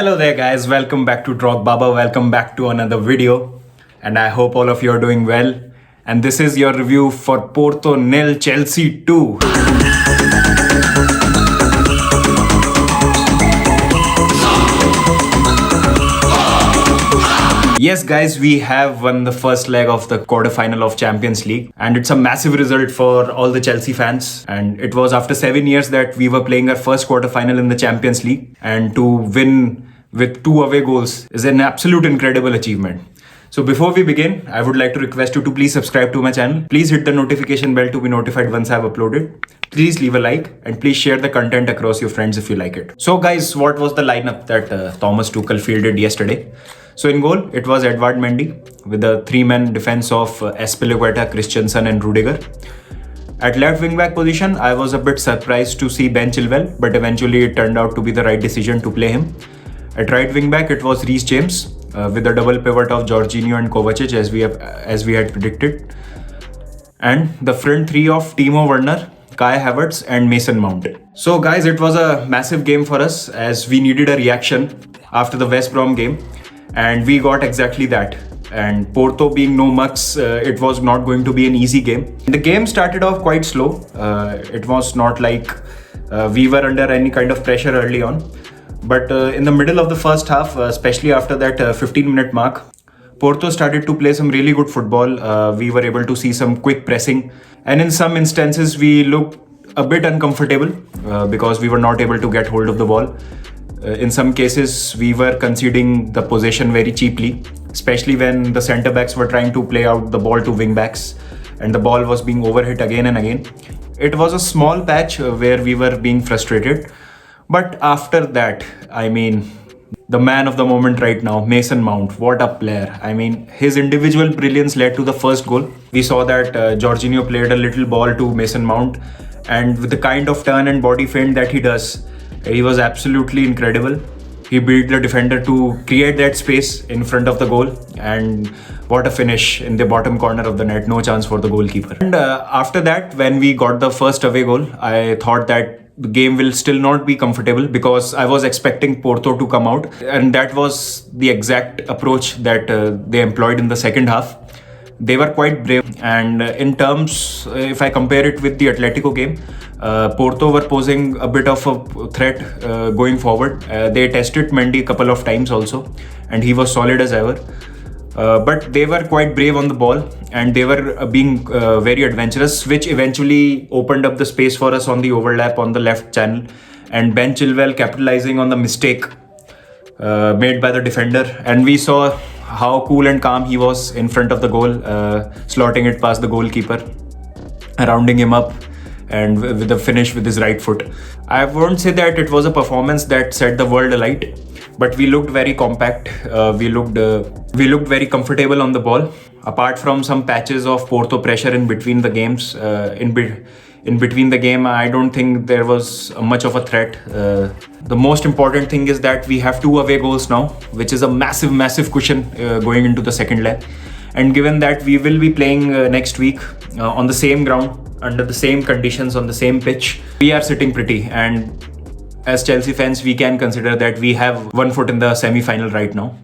Hello there guys, welcome back to Drog Baba, welcome back to another video and I hope all of you are doing well and this is your review for Porto nil Chelsea 2. Yes guys, we have won the first leg of the quarter-final of Champions League and it's a massive result for all the Chelsea fans, and it was after 7 years that we were playing our first quarter-final in the Champions League, and to win with 2 away goals is an absolute incredible achievement. So before we begin, I would like to request you to please subscribe to my channel. Please hit the notification bell to be notified once I have uploaded. Please leave a like and please share the content across your friends if you like it. So guys, what was the lineup that Thomas Tuchel fielded yesterday? So in goal, it was Edouard Mendy with a 3-man defense of Azpilicueta, Christensen and Rudiger. At left wing-back position, I was a bit surprised to see Ben Chilwell, but eventually it turned out to be the right decision to play him. At right wing-back, it was Reece James with a double pivot of Jorginho and Kovacic as we had predicted. And the front three of Timo Werner, Kai Havertz and Mason Mount. So guys, it was a massive game for us as we needed a reaction after the West Brom game. And we got exactly that. And Porto being no mucks, it was not going to be an easy game. The game started off quite slow. It was not like we were under any kind of pressure early on. But in the middle of the first half, especially after that 15-minute mark, Porto started to play some really good football. We were able to see some quick pressing. And in some instances, we looked a bit uncomfortable because we were not able to get hold of the ball. In some cases, we were conceding the possession very cheaply, especially when the centre-backs were trying to play out the ball to wing-backs and the ball was being overhit again and again. It was a small patch where we were being frustrated. But after that, I mean, the man of the moment right now, Mason Mount, what a player. I mean, his individual brilliance led to the first goal. We saw that Jorginho played a little ball to Mason Mount, and with the kind of turn and body feint that he does, he was absolutely incredible. He beat the defender to create that space in front of the goal, and what a finish in the bottom corner of the net, no chance for the goalkeeper. And after that, when we got the first away goal, I thought that the game will still not be comfortable because I was expecting Porto to come out, and that was the exact approach that they employed in the second half. They were quite brave, and in terms, if I compare it with the Atletico game, Porto were posing a bit of a threat going forward. They tested Mendy a couple of times also, and he was solid as ever. But they were quite brave on the ball, and they were being very adventurous, which eventually opened up the space for us on the overlap on the left channel, and Ben Chilwell capitalizing on the mistake made by the defender, and we saw how cool and calm he was in front of the goal, slotting it past the goalkeeper, rounding him up and with a finish with his right foot. I won't say that it was a performance that set the world alight, but we looked very compact. We looked very comfortable on the ball. Apart from some patches of Porto pressure in between the games, in between the game, I don't think there was much of a threat. The most important thing is that we have 2 away goals now, which is a massive cushion going into the second leg. And given that we will be playing next week on the same ground, under the same conditions, on the same pitch, we are sitting pretty. And as Chelsea fans, we can consider that we have 1 foot in the semi-final right now.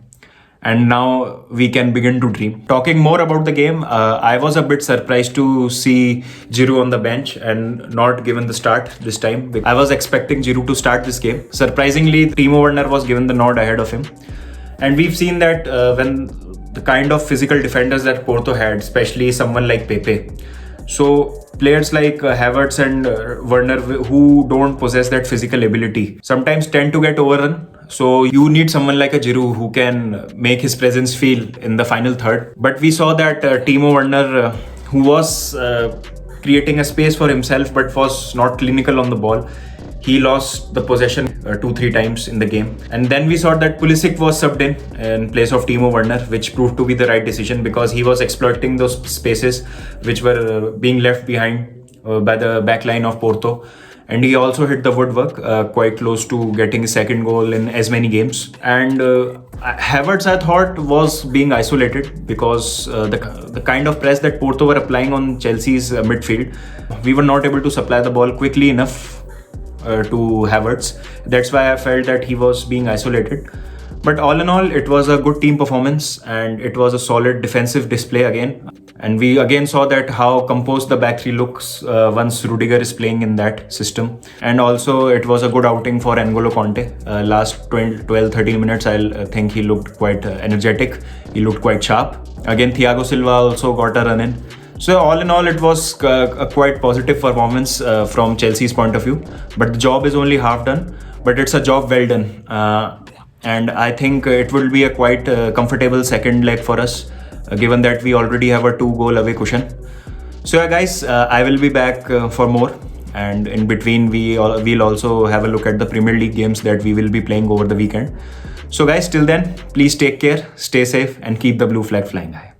And now we can begin to dream. Talking more about the game, I was a bit surprised to see Giroud on the bench and not given the start this time. I was expecting Giroud to start this game. Surprisingly, Timo Werner was given the nod ahead of him. And we've seen that when the kind of physical defenders that Porto had, especially someone like Pepe. So players like Havertz and Werner, who don't possess that physical ability, sometimes tend to get overrun. So you need someone like a Giroud who can make his presence feel in the final third. But we saw that Timo Werner, who was creating a space for himself but was not clinical on the ball, he lost the possession 2-3 times in the game. And then we saw that Pulisic was subbed in place of Timo Werner, which proved to be the right decision because he was exploiting those spaces which were being left behind by the back line of Porto. And he also hit the woodwork, quite close to getting his second goal in as many games. And Havertz, I thought, was being isolated because the kind of press that Porto were applying on Chelsea's midfield, we were not able to supply the ball quickly enough to Havertz. That's why I felt that he was being isolated. But all in all, it was a good team performance and it was a solid defensive display again. And we again saw that how composed the back three looks once Rudiger is playing in that system. And also it was a good outing for N'Golo Conte. Last 12-13 minutes, I think he looked quite energetic. He looked quite sharp. Again, Thiago Silva also got a run in. So all in all, it was a quite positive performance from Chelsea's point of view. But the job is only half done. But it's a job well done. And I think it will be a quite comfortable second leg for us, given that we already have a 2-goal away cushion. So yeah, guys, I will be back for more. And in between, we'll also have a look at the Premier League games that we will be playing over the weekend. So guys, till then, please take care, stay safe, and keep the blue flag flying high.